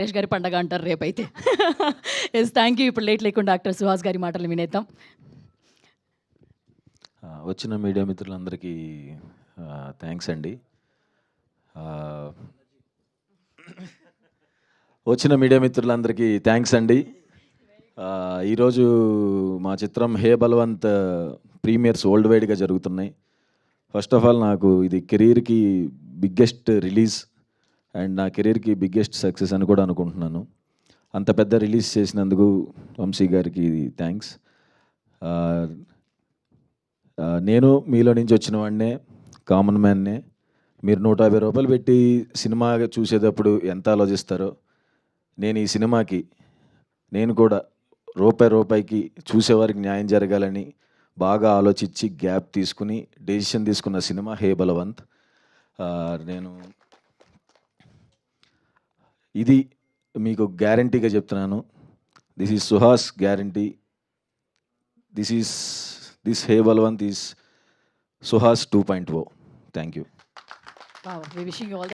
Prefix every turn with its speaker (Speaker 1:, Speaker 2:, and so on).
Speaker 1: మహేష్ గారి పండగ అంటారు రేపైతే. Yes, thank you. ఇప్పుడు లేట్ లేకుండా డాక్టర్ సుహాస్ గారి మాటలు వినేద్దాం.
Speaker 2: వచ్చిన మీడియా మిత్రులందరికీ థ్యాంక్స్ అండి. వచ్చిన మీడియా మిత్రులందరికీ థ్యాంక్స్ అండి. ఈరోజు మా చిత్రం హే బలవంత్ ప్రీమియర్స్ వరల్డ్ వైడ్గా జరుగుతున్నాయి. ఫస్ట్ ఆఫ్ ఆల్ నాకు ఇది కెరీర్కి బిగ్గెస్ట్ రిలీజ్ అండ్ నా కెరీర్కి బిగ్గెస్ట్ సక్సెస్ అని కూడా అనుకుంటున్నాను. అంత పెద్ద రిలీజ్ చేసినందుకు వంశీ గారికి థ్యాంక్స్. నేను మీలో నుంచి వచ్చిన వాడినే, కామన్ మ్యాన్నే. మీరు 150 రూపాయలు పెట్టి సినిమా చూసేటప్పుడు ఎంత ఆలోచిస్తారో, నేను ఈ సినిమాకి నేను కూడా రూపాయికి చూసేవారికి న్యాయం జరగాలని బాగా ఆలోచించి గ్యాప్ తీసుకుని డెసిషన్ తీసుకున్న సినిమా హే బలవంత్. నేను ఇది మీకు గ్యారంటీగా చెప్తున్నాను. This is Suhas guarantee. This hey Balwant is Suhas 2.0. Thank you.
Speaker 1: Wow, we wishing you all